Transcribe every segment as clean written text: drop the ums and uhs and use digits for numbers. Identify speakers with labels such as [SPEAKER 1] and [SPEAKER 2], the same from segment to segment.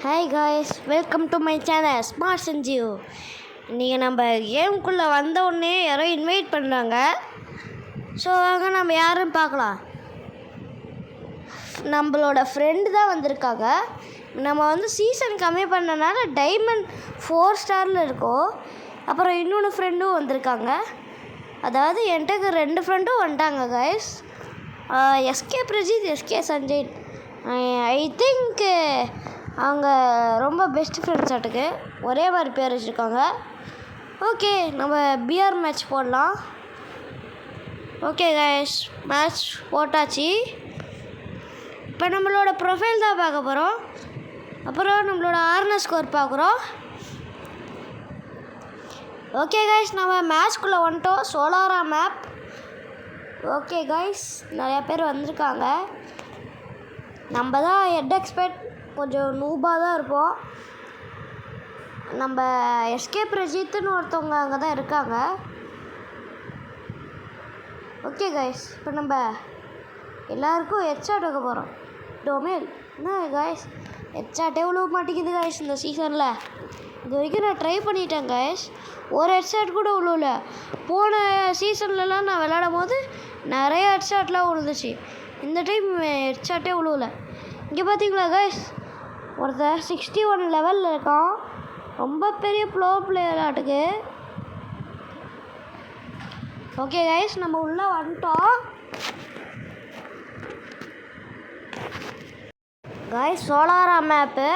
[SPEAKER 1] Hi guys, welcome to my channel smart Sanjeev. இன்றைக்கி நம்ம கேமுக்குள்ளே வந்தோடனே யாரோ இன்வைட் பண்ணுறாங்க. ஸோ வாங்க நம்ம யாருன்னு பார்க்கலாம். நம்மளோட ஃப்ரெண்டு தான் வந்திருக்காங்க. நம்ம வந்து சீசன் கம்மி பண்ணனால டைமண்ட் 4 ஸ்டாரில் இருக்கோம். அப்புறம் இன்னொன்று ஃப்ரெண்டும் வந்திருக்காங்க. அதாவது என்கிட்ட 2 ஃப்ரெண்டும் வந்துட்டாங்க guys. SK Prajith, SK Sanjay. I think அவங்க ரொம்ப பெஸ்ட் ஃப்ரெண்ட்ஸ் ஆட்டுக்கு ஒரே மாதிரி பேர் வச்சுருக்காங்க. ஓகே, நம்ம பிஆர் மேட்ச் போடலாம். ஓகே கைஸ், மேட்ச் போட்டாச்சு. இப்போ நம்மளோட ப்ரொஃபைல் தான் பார்க்க போகிறோம். அப்புறம் நம்மளோட ஆர்னர் ஸ்கோர் பார்க்குறோம். ஓகே கைஸ், நம்ம மேட்ச்குள்ளே வந்துட்டோம். Solara map. ஓகே கைஸ், நிறையா பேர் வந்திருக்காங்க. நம்ம தான் ஹெட் எக்ஸ்பர்ட், கொஞ்சம் நூபாக தான் இருப்போம். நம்ம எஸ்கே பிரஜித்துன்னு ஒருத்தவங்க அங்கே தான் இருக்காங்க. ஓகே கைஸ், இப்போ நம்ம எல்லாருக்கும் ஹெட்ஷாட் வைக்க போகிறோம். டொமேல் என்ன கைஸ், ஹெட்ஷாட்டே விழுவ மாட்டேங்குது கைஸ் இந்த சீசனில். இது வரைக்கும் நான் ட்ரை பண்ணிட்டேன் கைஸ், ஒரு ஹெட்ஷாட் கூட விழுவல. போன சீசன்லலாம் நான் விளையாடும் போது நிறைய ஹெட்ஷாட்லாம் விழுந்துச்சு. இந்த டைம் ஹெட்ஷாட்டே விழுவல. இங்கே பார்த்தீங்களா கைஸ், ஒருத்தர் 61 லெவலில் இருக்கான். ரொம்ப பெரிய ப்ளோ பிளேயராட்டுக்கு. ஓகே கைஸ், நம்ம உள்ளே வந்துட்டோம். Guys, Solara map.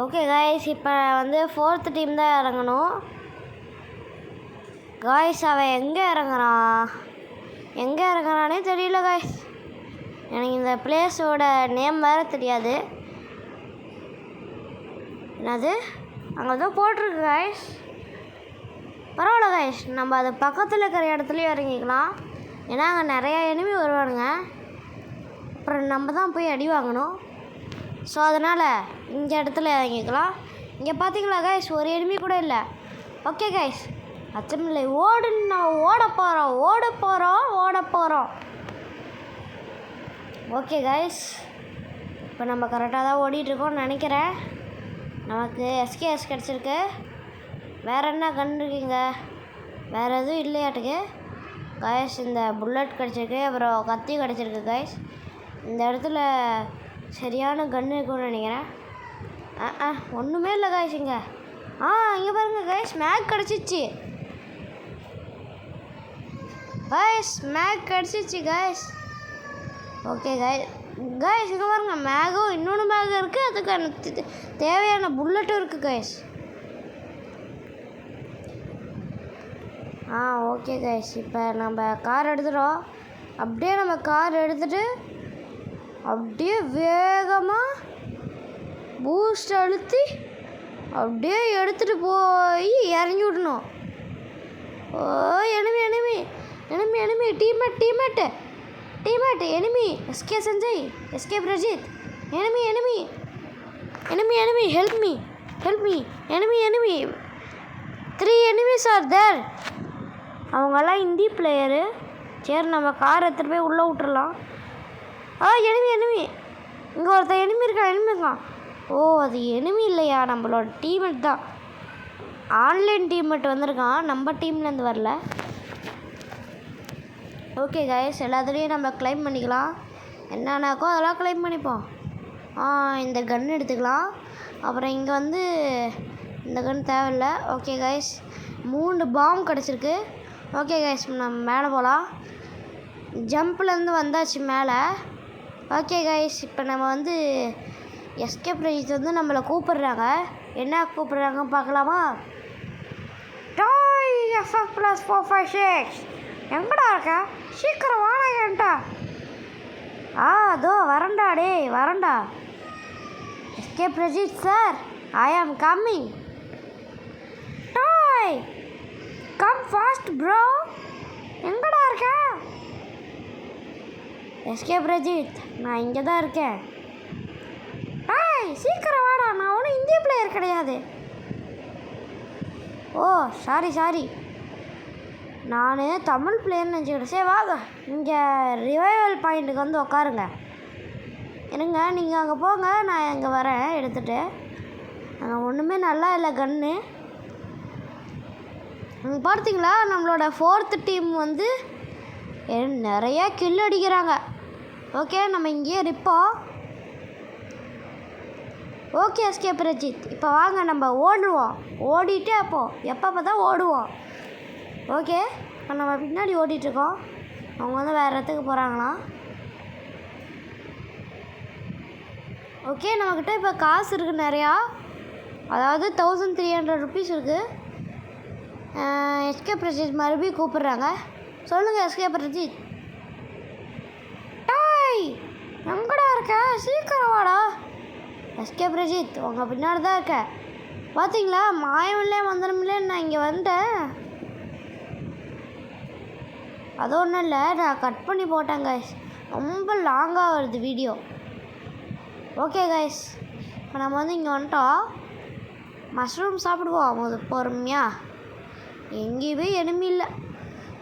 [SPEAKER 1] Okay guys, இப்போ வந்து 4th டீம் தான் இறங்கணும். காய்ஸ், அவன் எங்கே இறங்குறானே தெரியல காய்ஸ். எனக்கு இந்த பிளேஸோட நேம் வேறு தெரியாது. என்னது அங்கே தான் போட்டிருக்கு காய்ஸ். பரவாயில்ல காய்ஸ், நம்ம அது பக்கத்தில் இருக்கிற இடத்துலையும் இறங்கிக்கலாம். ஏன்னா அங்கே நிறையா எனிமி வருவானுங்க. அப்புறம் நம்ம தான் போய் அடி வாங்கணும். ஸோ அதனால் இந்த இடத்துல இறங்கிக்கலாம். இங்கே பார்த்தீங்களா காய்ஸ், ஒரு எனிமி கூட இல்லை. ஓகே காய்ஸ், அச்சமில்லை, ஓட போகிறோம். ஓகே காய்ஸ், இப்போ நம்ம கரெக்டாக தான் ஓடிட்டுருக்கோம்னு நினைக்கிறேன். நமக்கு எஸ்கேஎஸ் கிடச்சிருக்கு. வேறு என்ன கன் இருக்குங்க? வேறு எதுவும் இல்லையாட்டுக்கு காய்ஸ். இந்த புல்லட் கிடச்சிருக்கு, அப்புறம் கத்தி கிடச்சிருக்கு காய்ஸ். இந்த இடத்துல சரியான கன் இருக்குன்னு நினைக்கிறேன். ஒன்றுமே இல்லை காய்ஸ் இங்கே. இங்கே பாருங்கள் காய்ஸ், மேக் கிடச்சிச்சு காய்ஸ். ஓகே காய்ஸ், இங்கே பாருங்க, மேகும் இன்னொன்று மேகம் இருக்குது. அதுக்கான தேவையான புல்லட்டும் இருக்குது காய்ஸ். ஓகே காய்ஸ், இப்போ நம்ம கார் எடுத்துகிறோம். அப்படியே நம்ம கார் எடுத்துகிட்டு அப்படியே வேகமாக பூஸ்ட் அழுத்தி அப்படியே எடுத்துகிட்டு போய் இறங்கி விடணும். Enemy teammate enemy. SK Sanjay, SK Prajith. Enemy help me. Enemy 3 enemies are there. அவங்கெல்லாம் இந்தி பிளேயரு. சரி, நம்ம கார் எடுத்துகிட்டு போய் உள்ளே விட்டுறலாம். எனிமி இங்கே ஒருத்தர் எனிமி இருக்கான். அது எனிமி இல்லையா, நம்மளோட டீம்மேட் தான். ஆன்லைன் டீம்மேட் வந்திருக்கான், நம்ம டீம்லேருந்து வரல. ஓகே காய்ஸ், எல்லாத்துலேயும் நம்ம கிளைம் பண்ணிக்கலாம். என்னன்னாக்கோ அதெல்லாம் கிளைம் பண்ணிப்போம். இந்த கன் எடுத்துக்கலாம். அப்புறம் இங்கே வந்து இந்த கன் தேவையில்லை. ஓகே காய்ஸ், 3 பாம் கிடச்சிருக்கு. ஓகே காய்ஸ், நம்ம மேலே போகலாம். ஜம்ப்லேருந்து வந்தாச்சு மேலே. ஓகே காய்ஸ், இப்போ நம்ம வந்து எஸ்கே பிரஜித் வந்து நம்மளை கூப்பிட்றாங்க. என்ன கூப்பிட்றாங்கன்னு பார்க்கலாமா? டாய் FF+456 எங்கடா இருக்க? சீக்கிரம் வாடா ஏன்ட்டா. அதோ வரண்டா. SK Prajith sir, I am coming. டாய் கம் ஃபாஸ்ட் ப்ரோ. எங்கடா இருக்க? எஸ்கே பிரஜித், நான் இங்கே தான் இருக்கேன். டாய் சீக்கிரம் வாடா, நான் ஒன்றும் இந்திய பிளேயர் கிடையாது. சாரி, நான் தமிழ் பிளேயர்னு நினச்சிக்கிட்டேன். சரி வாங்க, இங்கே ரிவைவல் பாயிண்ட்டுக்கு வந்து உட்காருங்க. இருங்க, நீங்கள் அங்கே போங்க, நான் இங்கே வரேன். எடுத்துகிட்டு. அங்கே ஒன்றுமே நல்லா இல்லை கன்று. பார்த்தீங்களா நம்மளோட 4th டீம் வந்து நிறையா கில் அடிக்கிறாங்க. ஓகே, நம்ம இங்கேயே இருப்போம். ஓகே எஸ்கே பிரஜித், இப்போ வாங்க நம்ம ஓடுவோம். ஓடிட்டே எப்போ பார்த்தா ஓடுவோம். ஓகே, இப்போ நம்ம பின்னாடி ஓடிட்டுருக்கோம். அவங்க வந்து வேறு இடத்துக்கு போகிறாங்களாம். ஓகே, நம்மக்கிட்ட இப்போ காசு இருக்குது நிறையா. அதாவது 1300 ருபீஸ் இருக்குது. எஸ்கே பிரஜித் மறுபடியும் கூப்பிட்றாங்க. சொல்லுங்கள் எஸ்கே பிரஜித். டாய் எங்கடா இருக்க? சீக்கிரம் வாடா. எஸ்கே பிரஜித் உங்கள் பின்னாடி தான் இருக்க. பார்த்தீங்களா, மாயமில்லே மந்திரமில்லே நான் இங்கே வந்துட்டேன். அது ஒன்றும் இல்லை, நான் கட் பண்ணி போட்டேன் கைஸ். ரொம்ப லாங்காக வருது வீடியோ. ஓகே கைஸ், இப்போ நம்ம வந்து இங்கே வந்துட்டோம். மஷ்ரூம் சாப்பிடுவோம் அது பொறுமையாக. எங்கேயுமே எனிமி இல்லை.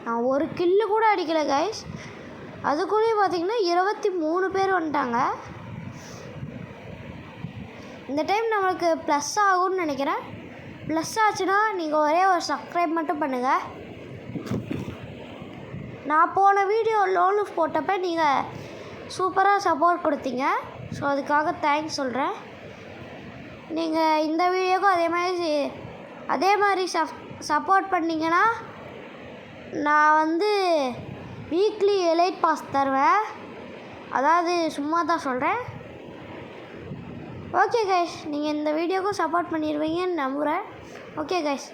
[SPEAKER 1] நான் ஒரு கில்லு கூட அடிக்கலை கைஸ். அதுக்குள்ளேயும் பார்த்தீங்கன்னா 23 பேர் வந்துட்டாங்க. இந்த டைம் நம்மளுக்கு ப்ளஸ் ஆகும்னு நினைக்கிறேன். ப்ளஸ் ஆச்சுன்னா நீங்கள் ஒரே ஒரு சப்ஸ்கிரைப் மட்டும் பண்ணுங்கள். நான் போன வீடியோ லோலூஃப் போட்டப்போ நீங்கள் சூப்பராக சப்போர்ட் கொடுத்தீங்க. ஸோ அதுக்காக தேங்க்ஸ் சொல்கிறேன். நீங்கள் இந்த வீடியோக்கும் அதே மாதிரி சப்போர்ட் பண்ணிங்கன்னா நான் வந்து வீக்லி எலைட் பாஸ் தருவேன். அதாவது சும்மா தான் சொல்கிறேன். ஓகே கைஸ், நீங்கள் இந்த வீடியோக்கும் சப்போர்ட் பண்ணிடுவீங்கன்னு நம்புகிறேன். ஓகே கைஸ்,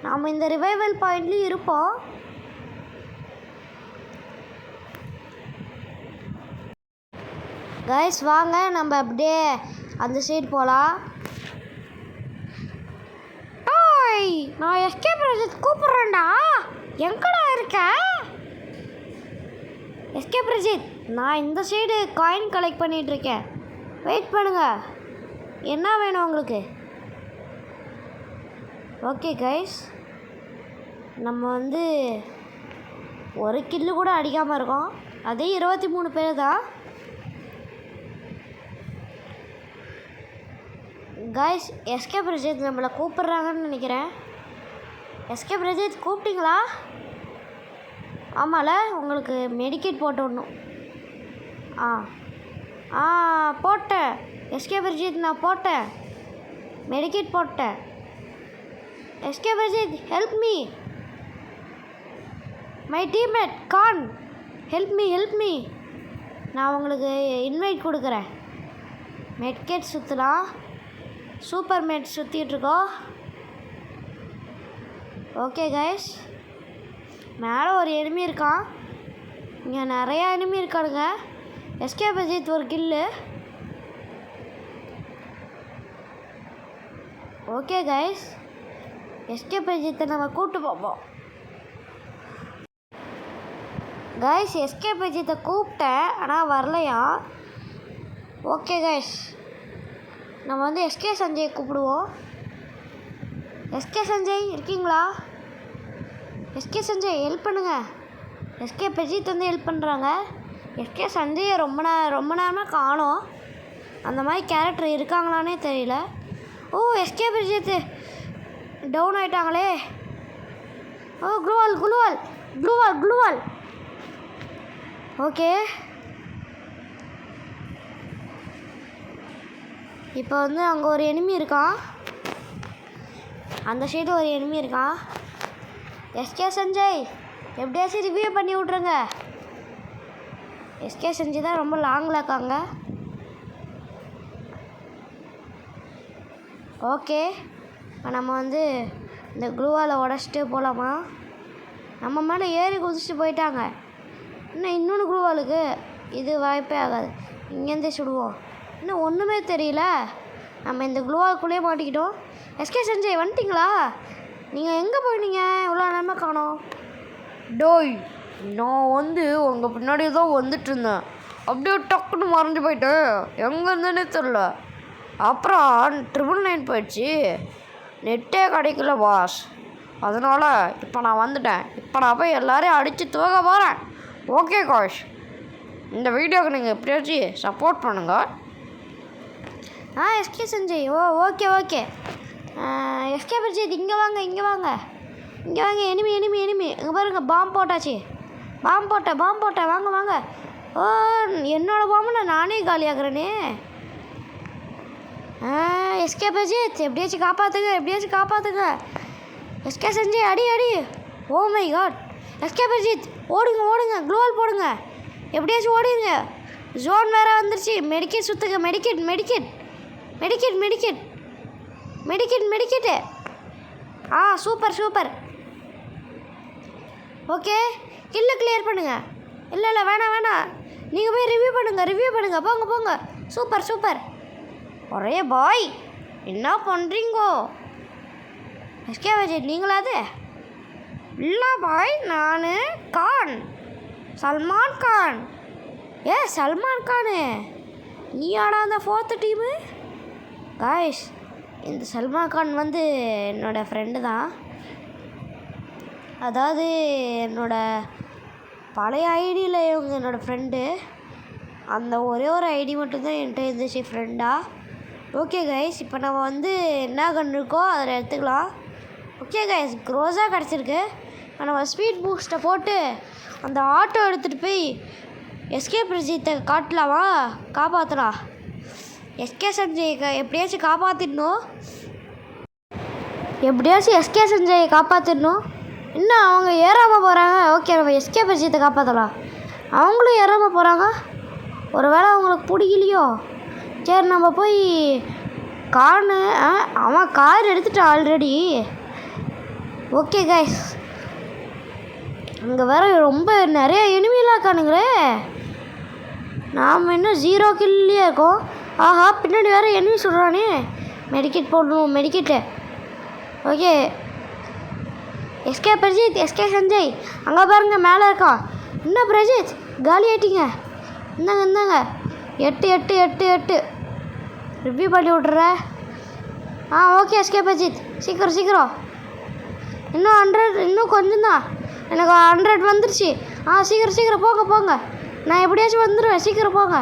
[SPEAKER 1] நாம் இந்த ரிவைவல் பாயிண்ட்லேயும் இருப்போம். கைஸ் வாங்க நம்ம அப்படியே அந்த சைடு போகலாம். டாய் நான் எஸ்கே பிரஜித் கூப்பிட்றேன்டா. எங்கடா இருக்க எஸ்கே பிரஜித்? நான் இந்த சைடு காயின் கலெக்ட் பண்ணிகிட்ருக்கேன். வெயிட் பண்ணுங்கள். என்ன வேணும் உங்களுக்கு? ஓகே கைஸ், நம்ம வந்து ஒரு கில்லு கூட அடிக்காமல் இருக்கோம். அதே 23 பேர் தான். கைஸ் எஸ்கே பிரஜித் நம்மளை கூப்பிட்றாங்கன்னு நினைக்கிறேன். எஸ்கே பிரஜித் கூப்பிட்டீங்களா? ஆமாம்ல, உங்களுக்கு மெடிக்கேட் போட்டு விடணும். போட்டேன் எஸ்கே பிரஜித், நான் போட்டேன். மெடிக்கேட் போட்டேன். SK Prajith help me. My teammate can help me. நான் உங்களுக்கு இன்வைட் கொடுக்குறேன். மெடிக்கேட் சுற்றலாம். சூப்பர் மேட் சுற்றிட்டுருக்கோம். ஓகே கைஸ், மேலே ஒரு எனிமி இருக்கான். இங்கே நிறையா எனிமி இருக்கானுங்க. எஸ்கே பிரஜித் ஒரு கில்லு. ஓகே கைஸ், எஸ்கே பிரஜித்தை நம்ம கூப்பிட்டு பார்ப்போம். கைஸ் எஸ்கே பிரஜித்தை கூப்பிட்டேன், ஆனால் வரலையா. ஓகே கைஸ், நம்ம வந்து எஸ்கே சஞ்சய் கூப்பிடுவோம். எஸ்கே சஞ்சய் இருக்கீங்களா? எஸ்கே சஞ்சய் ஹெல்ப் பண்ணுங்கள். எஸ்கே பிரஜித் வந்து ஹெல்ப் பண்ணுறாங்க. எஸ்கே சஞ்சயை ரொம்ப நேரமாக காணோம். அந்த மாதிரி கேரக்டர் இருக்காங்களானே தெரியல. ஓ எஸ்கே பிரஜித் டவுன் ஆகிட்டாங்களே. ஓ குளூவால். ஓகே, இப்போ வந்து அங்கே ஒரு எனிமி இருக்கான். அந்த சைடு ஒரு எனிமி இருக்கான். எஸ்கே சஞ்சய் எப்படியாச்சும் ரிவ்யூ பண்ணி விட்ருங்க. எஸ்கே சஞ்சய் தான் ரொம்ப லாங்கில் இருக்காங்க. ஓகே, இப்போ நம்ம வந்து இந்த க்ளூவால் உடச்சிட்டு போகலாமா? நம்ம மேலே ஏறி குதிச்சுட்டு போயிட்டாங்க. இன்னொன்று க்ளூவாலுக்கு இது வாய்ப்பே ஆகாது. இங்கேருந்தே சுடுவோம். இன்னும் ஒன்றுமே தெரியல. நம்ம இந்த க்ளூவாலுக்குள்ளேயே மாட்டிக்கிட்டோம். எஸ்கே சஞ்சய் வந்துட்டிங்களா? நீங்கள் எங்கே போயிட்டீங்க? இவ்வளோ நேரமாக காணோம்.
[SPEAKER 2] டோய், நான் வந்து உங்கள் பின்னாடி தான் வந்துட்டு இருந்தேன். அப்படியே டக்குன்னு மறைஞ்சு போயிட்டேன். எங்கே இருந்தேன்னே தெரில. அப்புறம் 999 போயிடுச்சு. நெட்டே கிடைக்கல பாஸ். அதனால் இப்போ நான் வந்துட்டேன். இப்போ நான் போய் எல்லோரையும் அடித்து துவக்க போகிறேன். ஓகே காஷ், இந்த வீடியோவுக்கு நீங்கள் எப்படியாச்சும் சப்போர்ட் பண்ணுங்கள்.
[SPEAKER 1] SK Sanjay. Okay okay. SK Prajith இங்கே வாங்க இங்கே வாங்க இங்கே வாங்க. எனிமி இங்கே பாருங்க. பாம்பு போட்டாச்சு. பாம்பு போட்டேன். வாங்க வாங்க. என்னோடய பாம்பில் நானே காலியாகிறேனே. எஸ்கே பிரஜித் எப்படியாச்சும் காப்பாற்றுங்க. எஸ்கே சஞ்சய் அடி. Oh my God. SK Prajith ஓடுங்க. க்ளோவால் போடுங்க. எப்படியாச்சும் ஓடிடுங்க. ஜோன் வேறு வந்துருச்சு. மெடிக்கெட் சுற்றுங்க. மெடிக்கெட்டு. சூப்பர். ஓகே, கில்லை கிளியர் பண்ணுங்க. இல்லை வேணாம். நீங்கள் போய் ரிவ்யூ பண்ணுங்க. போங்க. சூப்பர். ஒரே பாய் என்ன பண்ணுறீங்கோ? எஸ்கே பிரஜித் நீங்களாது? இல்லை பாய், நான் கான், சல்மான் கான். சல்மான் கானு நீயாடா அந்த 4th டீமு? காய்ஸ், இந்த சல்மான் கான் வந்து என்னோடய ஃப்ரெண்டு தான். அதாவது என்னோடய பழைய ஐடியில் இவங்க என்னோடய ஃப்ரெண்டு. அந்த ஒரே ஒரு ஐடி மட்டும்தான் என்கிட்ட இருந்துச்சு ஃப்ரெண்டாக. ஓகே கைஸ், இப்போ நம்ம வந்து என்ன கன் இருக்கோ அதில் எடுத்துக்கலாம். ஓகே கைஸ், க்ரோஸாக கிடச்சிருக்கு. இப்போ நம்ம ஸ்பீட் பூஸ்ட்டை போட்டு அந்த ஆட்டோ எடுத்துகிட்டு போய் எஸ்கே பிரஜித்தை காப்பாற்றலாம். எஸ்கே சஞ்சய் எப்படியாச்சும் காப்பாற்றிடணும். இன்னும் அவங்க ஏறாமல் போகிறாங்க. ஓகே, நம்ம எஸ்கே பிரஜித்தை காப்பாற்றலாம். அவங்களும் ஏறாமல் போகிறாங்க. ஒரு வேளை அவங்களுக்கு பிடிக்கலையோ. சரி, நம்ம போய் அவன் கார் எடுத்துட்டான் ஆல்ரெடி. ஓகே கைஸ், அங்கே வேறு ரொம்ப நிறைய எனிமிலாம் இருக்கானுங்களே. நாம் இன்னும் 0 கில்லையே இருக்கோம். ஆஹா, பின்னாடி வேறு எனிமி சொல்கிறானே. மெடிக்கெட் போடணும். Okay, SK Prajith, SK Sanjay அங்கே பாருங்க, மேலே இருக்கான். இன்னும் பிரஜித் காலி ஆகிட்டீங்க. இந்தாங்க 8 ரிவ்யூ பண்ணி விட்ற. ஓகே எஸ்கே பிரஜித், சீக்கிரம். இன்னும் 100, இன்னும் கொஞ்சம் தான். எனக்கு 100 வந்துருச்சு. சீக்கிரம் போங்க. நான் எப்படியாச்சும் வந்துடுவேன். சீக்கிரம் போங்க.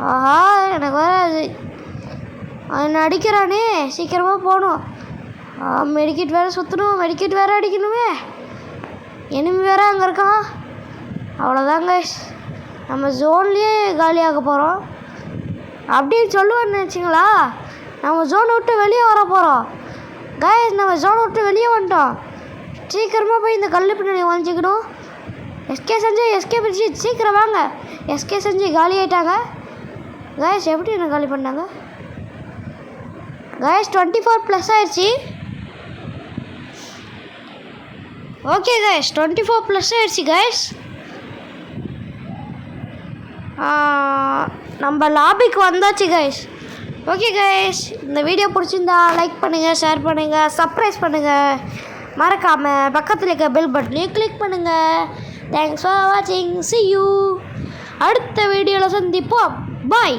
[SPEAKER 1] ஆஹா, எனக்கு வேறு என்ன அடிக்கிறானே. சீக்கிரமாக போகணும். மெடிக்கெட் வேறு சுற்றணும். மெடிக்கெட் வேறு அடிக்கணுமே. எனிமி வேறு அங்கே இருக்கான். அவ்வளோதாங்க, நம்ம ஜோன்லேயே காலியாக போகிறோம் அப்படின்னு சொல்லுவேன்னு நினச்சிங்களா? நம்ம ஜோனை விட்டு வெளியே வர போகிறோம் கைஸ். நம்ம ஜோனை விட்டு வெளியே வந்துட்டோம். சீக்கிரமாக போய் இந்த கல் பின்னாடி ஒழிஞ்சிக்கணும். எஸ்கே சஞ்சய், எஸ்கே பிரஜித் சீக்கிரம் வாங்க. எஸ்கே சஞ்சய் காலி ஆகிட்டாங்க கைஸ். எப்படி என்ன காலி பண்ணாங்க கைஸ்? 24+ ஆயிடுச்சு. ஓகே கைஸ், 24+ ஆயிடுச்சு கைஸ். நம்ம லாபிக்கு வந்தாச்சு கைஸ். ஓகே கைஸ், இந்த வீடியோ பிடிச்சிருந்தா லைக் பண்ணுங்கள், ஷேர் பண்ணுங்கள், சப்ஸ்கிரைப் பண்ணுங்கள். மறக்காமல் பக்கத்தில் இருக்க பெல் பட்டனையும் கிளிக் பண்ணுங்கள். தேங்க்ஸ் ஃபார் வாட்சிங். see you. அடுத்த வீடியோவில் சந்திப்போம். பாய்.